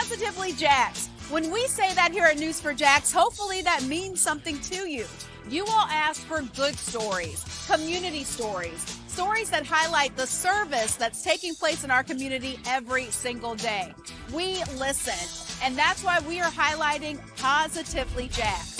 Positively JAX. When we say that here at News4JAX, hopefully that means something to you. You all asked for good stories, community stories, stories that highlight the service that's taking place in our community every single day. We listen, and that's why we are highlighting Positively JAX.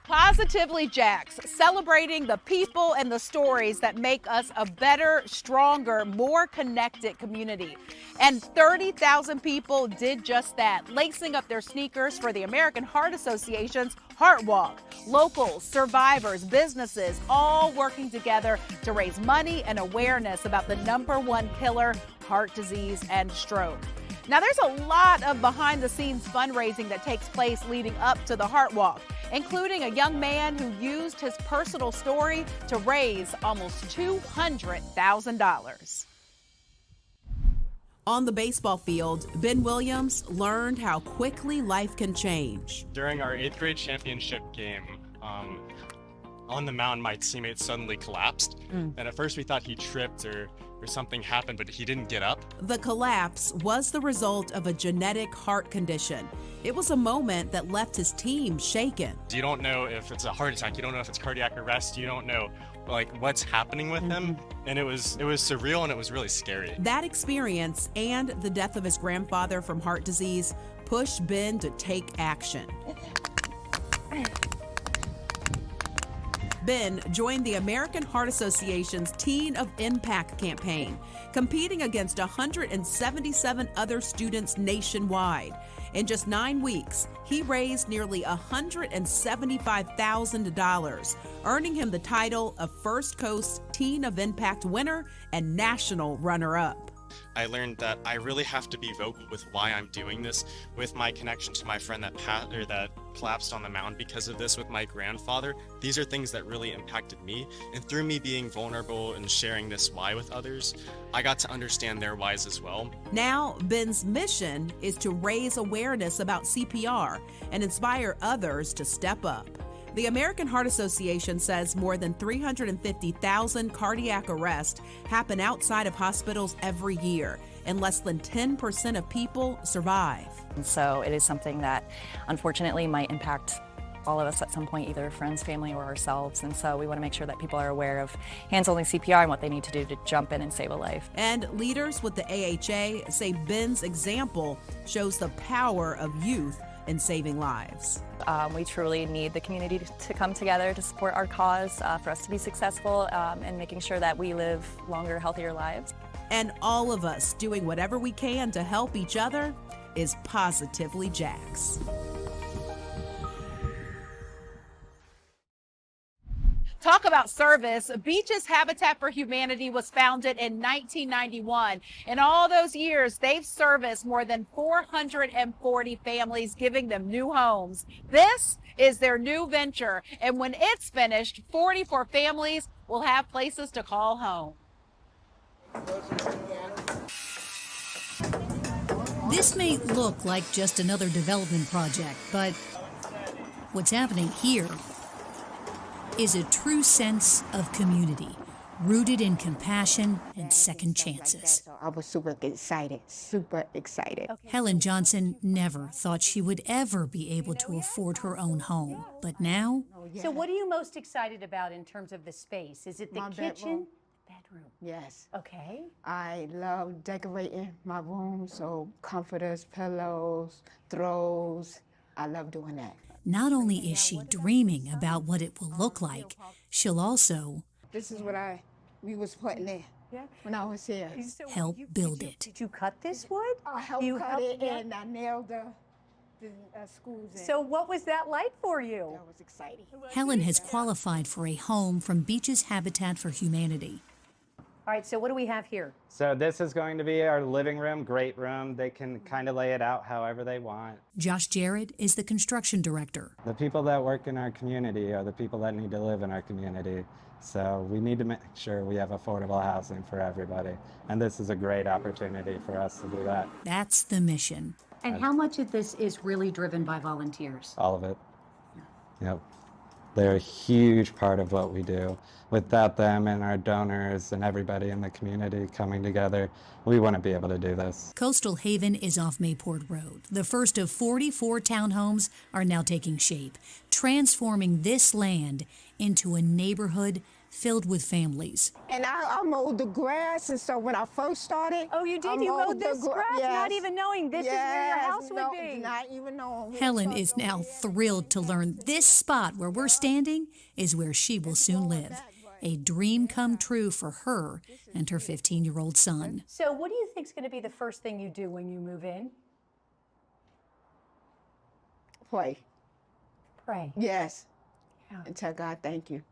Positively JAX, celebrating the people and the stories that make us a better, stronger, more connected community. And 30,000 people did just that, lacing up their sneakers for the American Heart Association's Heart Walk. Locals, survivors, businesses, all working together to raise money and awareness about the #1 killer, heart disease and stroke. Now, there's a lot of behind-the-scenes fundraising that takes place leading up to the Heart Walk, including a young man who used his personal story to raise almost $200,000. On the baseball field, Ben Williams learned how quickly life can change. During our 8th grade championship game, on the mound, my teammate suddenly collapsed. And at first we thought he tripped or something happened, but he didn't get up. The collapse was the result of a genetic heart condition. It was a moment that left his team shaken. You don't know if it's a heart attack. You don't know if it's cardiac arrest. You don't know what's happening with him. And it was surreal and it was really scary. That experience and the death of his grandfather from heart disease pushed Ben to take action. Ben joined the American Heart Association's Teen of Impact campaign, competing against 177 other students nationwide. In just 9 weeks, he raised nearly $175,000, earning him the title of First Coast Teen of Impact winner and national runner-up. I learned that I really have to be vocal with why I'm doing this, with my connection to my friend that collapsed on the mound because of this with my grandfather. These are things that really impacted me, and through me being vulnerable and sharing this why with others, I got to understand their whys as well. Now, Ben's mission is to raise awareness about CPR and inspire others to step up. The American Heart Association says more than 350,000 cardiac arrests happen outside of hospitals every year, and less than 10% of people survive. So it is something that unfortunately might impact all of us at some point, either friends, family, or ourselves. And so we want to make sure that people are aware of hands-only CPR and what they need to do to jump in and save a life. And leaders with the AHA say Ben's example shows the power of youth in saving lives. We truly need the community to come together to support our cause, for us to be successful, and making sure that we live longer, healthier lives. And all of us doing whatever we can to help each other is Positively JAX. Talk about service. Beach's Habitat for Humanity was founded in 1991. In all those years, they've serviced more than 440 families, giving them new homes. This is their new venture, and when it's finished, 44 families will have places to call home. This may look like just another development project, but what's happening here is a true sense of community, rooted in compassion and second chances. I was super excited. Okay. Helen Johnson never thought she would ever be able to afford her own home, but now... So what are you most excited about in terms of the space? Is it the kitchen? Bedroom. Yes. Okay. I love decorating my room, so comforters, pillows, throws. I love doing that. Not only is she dreaming about what it will look like, she'll also... This is what we was putting in when I was here. help build it. Did you cut this wood? I helped cut it and I nailed the screws in. So what was that like for you? That was exciting. Helen has qualified for a home from Beach's Habitat for Humanity. All right, so what do we have here? So this is going to be our living room, great room. They can kind of lay it out however they want. Josh Jarrett is the construction director. The people that work in our community are the people that need to live in our community. So we need to make sure we have affordable housing for everybody. And this is a great opportunity for us to do that. That's the mission. And how much of this is really driven by volunteers? All of it. Yep. They're a huge part of what we do. Without them and our donors and everybody in the community coming together, we wouldn't be able to do this. Coastal Haven is off Mayport Road. The first of 44 townhomes are now taking shape, transforming this land into a neighborhood filled with families. And I mowed the grass, and so when I first started... Oh, you did? You mowed this grass, yes. not even knowing this is where your house would be. Not even knowing. Helen is now thrilled to learn this spot where we're standing is where she will soon live. A dream come true for her and her 15-year-old son. So what do you think is going to be the first thing you do when you move in? Pray. Pray. Yes. Yeah. And tell God thank you.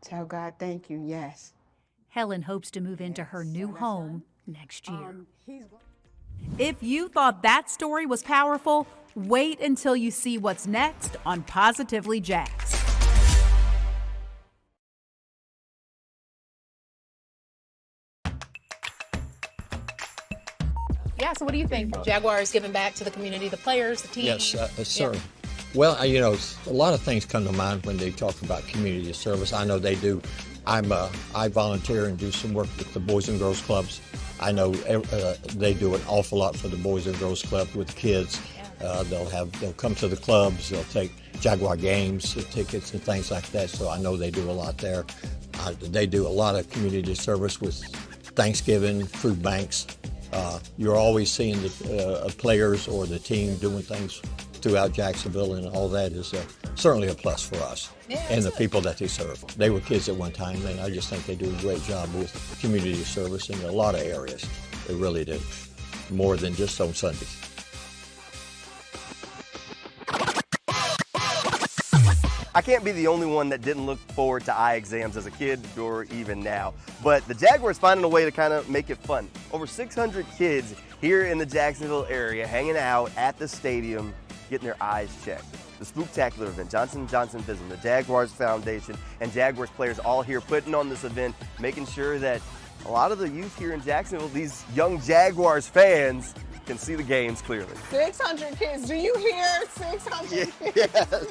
Tell God thank you, yes. Helen hopes to move into her new home next year. If you thought that story was powerful, wait until you see what's next on Positively JAX. Yeah, so what do you think? Jaguars giving back to the community, the players, the team? Yes, sir. Yeah. Well, you know, a lot of things come to mind when they talk about community service. I know they do. I volunteer and do some work with the Boys and Girls Clubs. I know they do an awful lot for the Boys and Girls Club with kids. They'll come to the clubs. They'll take Jaguar games, tickets, and things like that. So I know they do a lot there. They do a lot of community service with Thanksgiving, food banks. You're always seeing the players or the team doing things throughout Jacksonville, and all that is certainly a plus for us and the people that they serve. They were kids at one time, and I just think they do a great job with community service in a lot of areas. They really do, more than just on Sundays. I can't be the only one that didn't look forward to eye exams as a kid or even now, but the Jaguars finding a way to kind of make it fun. Over 600 kids here in the Jacksonville area hanging out at the stadium, getting their eyes checked. The Spooktacular event, Johnson & Johnson Vision, the Jaguars Foundation, and Jaguars players all here putting on this event, making sure that a lot of the youth here in Jacksonville, these young Jaguars fans, can see the games clearly. 600 kids. Do you hear 600 kids? Yes.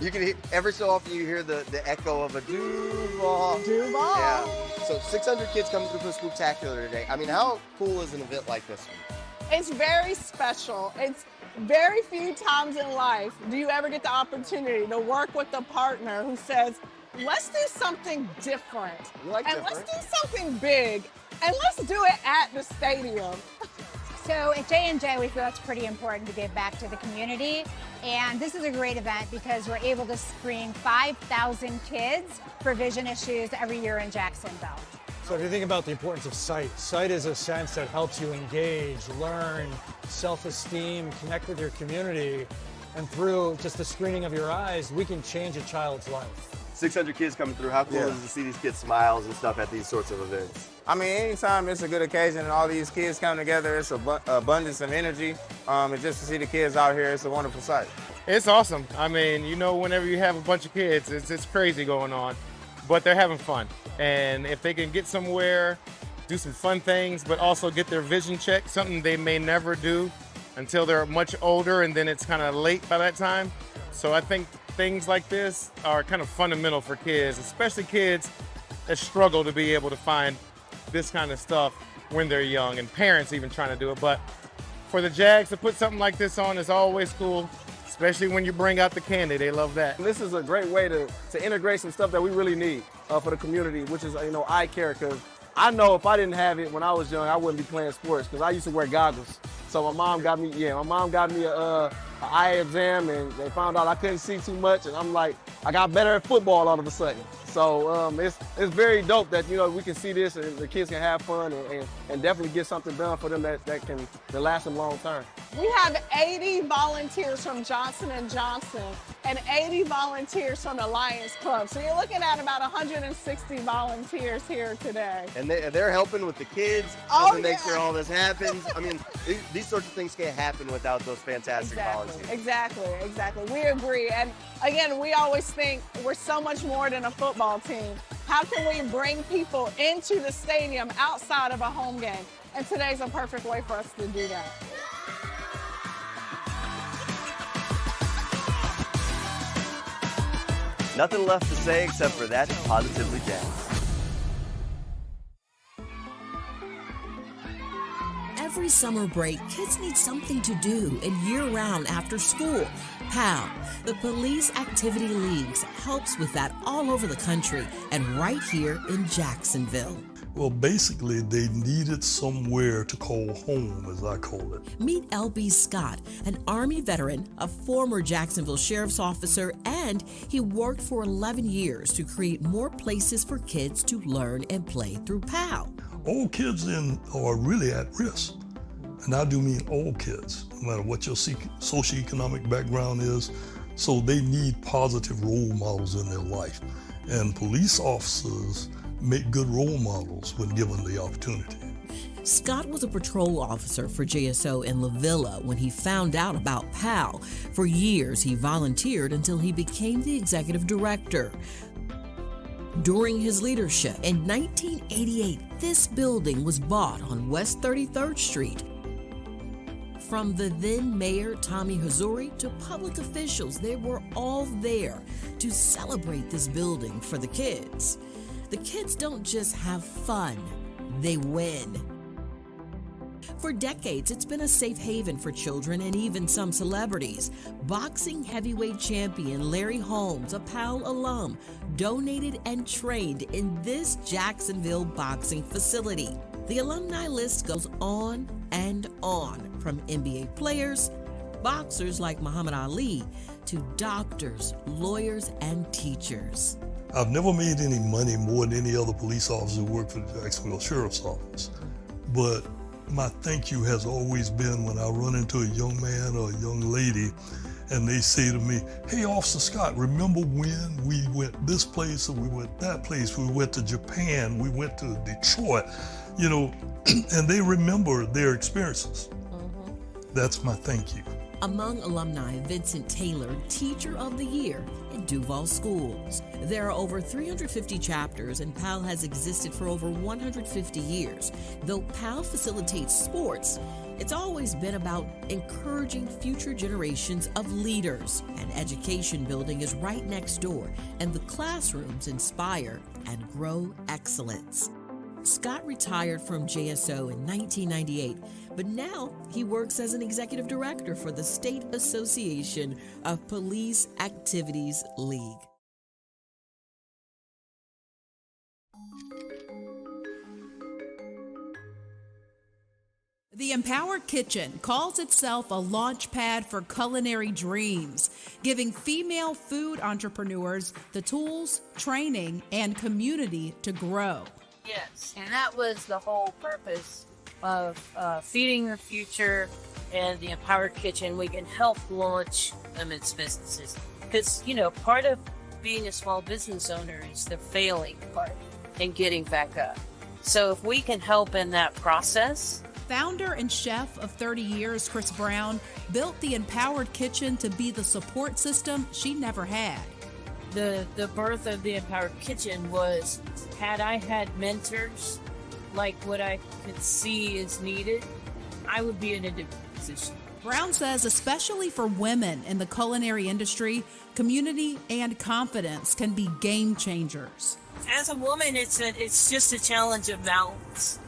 You can hear, every so often you hear the echo of a Duval. Duval. Yeah. So 600 kids coming through for the Spooktacular today. I mean, how cool is an event like this one? It's very special. It's very few times in life do you ever get the opportunity to work with a partner who says, let's do something different. You like and different. let's do something big. And let's do it at the stadium. So at J&J, we feel it's pretty important to give back to the community. And this is a great event because we're able to screen 5,000 kids for vision issues every year in Jacksonville. So if you think about the importance of sight is a sense that helps you engage, learn, self-esteem, connect with your community. And through just the screening of your eyes, we can change a child's life. 600 kids coming through. How cool is it to see these kids' smiles and stuff at these sorts of events? I mean, anytime it's a good occasion and all these kids come together, it's an abundance of energy. And just to see the kids out here, it's a wonderful sight. It's awesome. I mean, you know, whenever you have a bunch of kids, it's crazy going on, but they're having fun. And if they can get somewhere, do some fun things, but also get their vision checked, something they may never do until they're much older, and then it's kind of late by that time. So I think things like this are kind of fundamental for kids, especially kids that struggle to be able to find this kind of stuff when they're young, and parents even trying to do it. But for the Jags to put something like this on is always cool, especially when you bring out the candy. They love that. This is a great way to integrate some stuff that we really need for the community, which is, you know, eye care. Because I know if I didn't have it when I was young, I wouldn't be playing sports because I used to wear goggles. So my mom got me an eye exam, and they found out I couldn't see too much, and I'm like, I got better at football all of a sudden. So it's very dope that, you know, we can see this and the kids can have fun and definitely get something done for them that can last them long term. We have 80 volunteers from Johnson & Johnson and 80 volunteers from the Lions Club. So you're looking at about 160 volunteers here today. And they're helping with the kids, helping make sure all this happens. I mean, these sorts of things can't happen without those fantastic volunteers. Exactly. We agree. And again, we always think we're so much more than a football team. How can we bring people into the stadium outside of a home game? And today's a perfect way for us to do that. Nothing left to say except for that's positively JAX. Every summer break, kids need something to do, and year-round after school, PAL, the Police Activity Leagues, helps with that all over the country and right here in Jacksonville. Well, basically, they needed somewhere to call home, as I call it. Meet L.B. Scott, an Army veteran, a former Jacksonville sheriff's officer, and he worked for 11 years to create more places for kids to learn and play through PAL. All kids are really at risk. And I do mean all kids, no matter what your socioeconomic background is. So they need positive role models in their life. And police officers make good role models when given the opportunity. Scott was a patrol officer for JSO in La Villa when he found out about PAL. For years, he volunteered until he became the executive director. During his leadership, in 1988, this building was bought on West 33rd Street. From the then mayor, Tommy Hazuri, to public officials, they were all there to celebrate this building for the kids. The kids don't just have fun, they win. For decades, it's been a safe haven for children and even some celebrities. Boxing heavyweight champion Larry Holmes, a PAL alum, donated and trained in this Jacksonville boxing facility. The alumni list goes on and on, from NBA players, boxers like Muhammad Ali, to doctors, lawyers, and teachers. I've never made any money more than any other police officer who worked for the Jacksonville Sheriff's Office. But my thank you has always been when I run into a young man or a young lady and they say to me, "Hey, Officer Scott, remember when we went this place or we went that place, we went to Japan, we went to Detroit," you know, and they remember their experiences. That's my thank you. Among alumni, Vincent Taylor, Teacher of the Year in Duval Schools. There are over 350 chapters, and PAL has existed for over 150 years. Though PAL facilitates sports, it's always been about encouraging future generations of leaders. An education building is right next door, and the classrooms inspire and grow excellence. Scott retired from JSO in 1998, but now he works as an executive director for the State Association of Police Activities League. The Empowered Kitchen calls itself a launch pad for culinary dreams, giving female food entrepreneurs the tools, training, and community to grow. Yes, and that was the whole purpose of Feeding the Future and the Empowered Kitchen. We can help launch women's businesses because, you know, part of being a small business owner is the failing part and getting back up. So if we can help in that process. Founder and chef of 30 years, Chris Brown, built the Empowered Kitchen to be the support system she never had. The birth of the Empowered Kitchen was, had I had mentors like what I could see is needed, I would be in a different position. Brown says especially for women in the culinary industry, community and confidence can be game changers. As a woman, it's just a challenge of balance,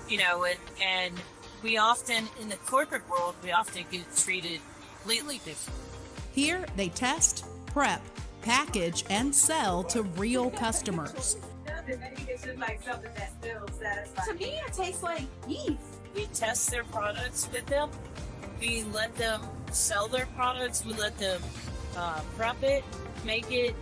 you know, and we often, in the corporate world, we often get treated completely different. Here, they test, prep, package, and sell to real customers. To me, it tastes like beef. We test their products with them. We let them sell their products. We let them prep it, make it,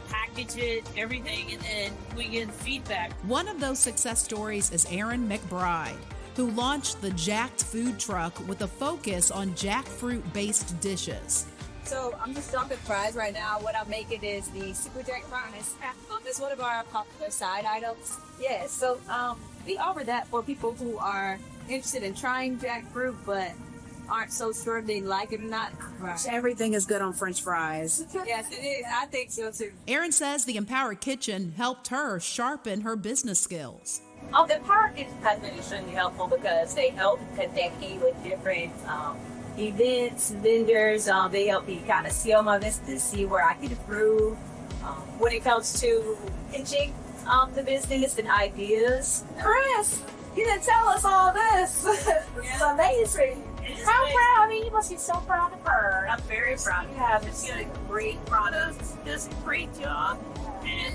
package it, everything, and then we get feedback. One of those success stories is Erin McBride, who launched the JAX food truck with a focus on jackfruit-based dishes. So I'm just dumping fries right now. What I'm making is the super jack fries. It's one of our popular side items. Yeah, so we offer that for people who are interested in trying jackfruit but aren't so sure if they like it or not. Right. Everything is good on French fries. Yes, it is. I think so too. Erin says the Empowered Kitchen helped her sharpen her business skills. The Empowered Kitchen has been extremely helpful because they help connect me with different events, vendors. They help me kind of see on my business, see where I can improve. when it comes to pitching the business and ideas. Chris, you didn't tell us all this. It's amazing. How proud? I mean, you must be so proud of her. I'm very proud of her. She's got a great product, does a great job, and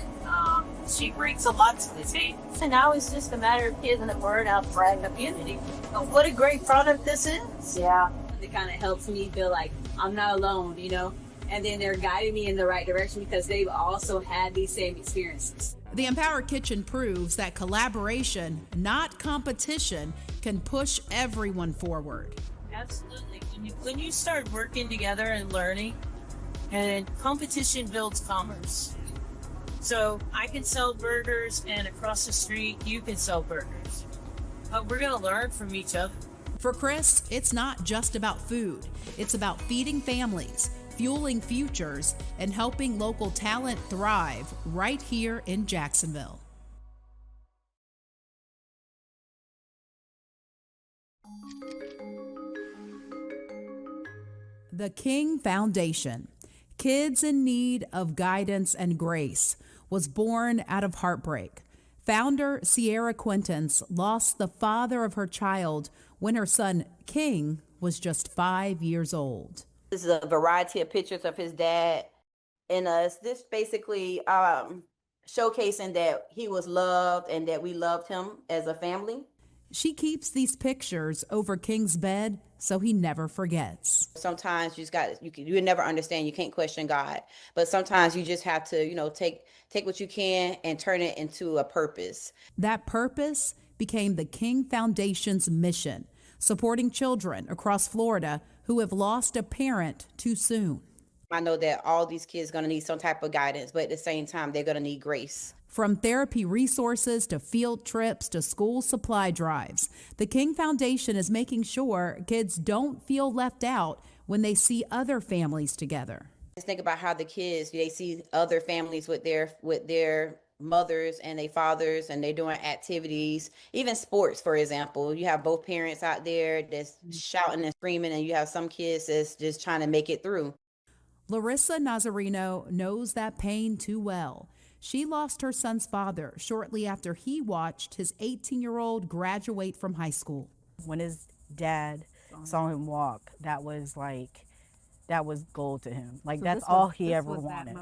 she brings a lot to the table. So now it's just a matter of getting the word out for our community. What a great product this is. Yeah. It kind of helps me feel like I'm not alone, you know? And then they're guiding me in the right direction because they've also had these same experiences. The Empower Kitchen proves that collaboration, not competition, can push everyone forward. Absolutely. When you start working together and learning, and competition builds commerce. So I can sell burgers, and across the street, you can sell burgers. But we're going to learn from each other. For Chris, it's not just about food. It's about feeding families, fueling futures, and helping local talent thrive right here in Jacksonville. The King Foundation, Kids in Need of Guidance and Grace, was born out of heartbreak. Founder Sierra Quintance lost the father of her child when her son King was just 5 years old. This is a variety of pictures of his dad and us. This basically showcasing that he was loved and that we loved him as a family. She keeps these pictures over King's bed so he never forgets. Sometimes you never understand. You can't question God, but sometimes you just have to, take what you can and turn it into a purpose. That purpose became the King Foundation's mission, supporting children across Florida who have lost a parent too soon. I know that all these kids are going to need some type of guidance, but at the same time, they're going to need grace. From therapy resources to field trips to school supply drives, the King Foundation is making sure kids don't feel left out when they see other families together. Just think about how the kids, they see other families with their mothers and their fathers, and they're doing activities, even sports, for example. You have both parents out there that's shouting and screaming, and you have some kids that's just trying to make it through. Larissa Nazarino knows that pain too well. She lost her son's father shortly after he watched his 18-year-old graduate from high school. When his dad saw him walk, that was gold to him. Like, so that's all he ever wanted.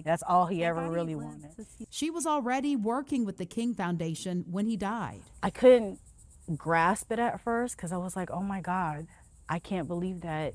That's all he ever really wanted. She was already working with the King Foundation when he died. I couldn't grasp it at first because I was like, oh my God, I can't believe that,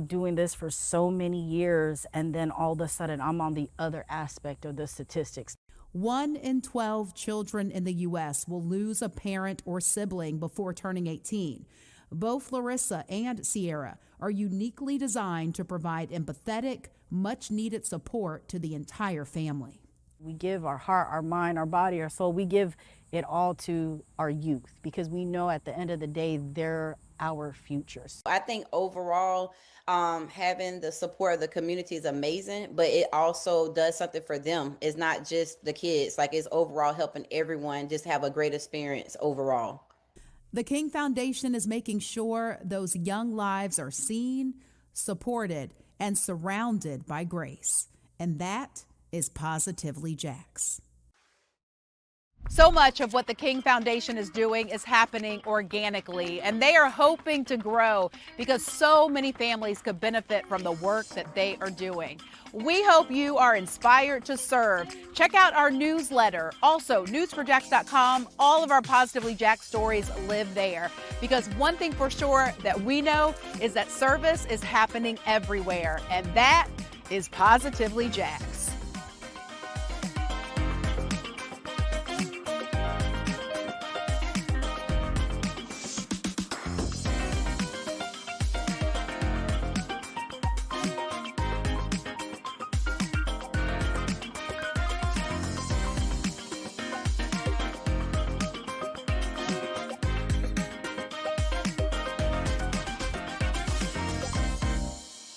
doing this for so many years, and then all of a sudden I'm on the other aspect of the statistics. 1 in 12 children in the U.S. will lose a parent or sibling before turning 18. Both Larissa and Sierra are uniquely designed to provide empathetic, much-needed support to the entire family. We give our heart, our mind, our body, our soul. We give it all to our youth because we know at the end of the day, they're our futures. I think overall, having the support of the community is amazing, but it also does something for them. It's not just the kids, it's overall helping everyone just have a great experience overall. The King Foundation is making sure those young lives are seen, supported, and surrounded by grace. And that is Positively JAX. So much of what the King Foundation is doing is happening organically, and they are hoping to grow because so many families could benefit from the work that they are doing. We hope you are inspired to serve. Check out our newsletter. Also, news4jax.com. All of our Positively JAX stories live there, because one thing for sure that we know is that service is happening everywhere, and that is Positively JAX.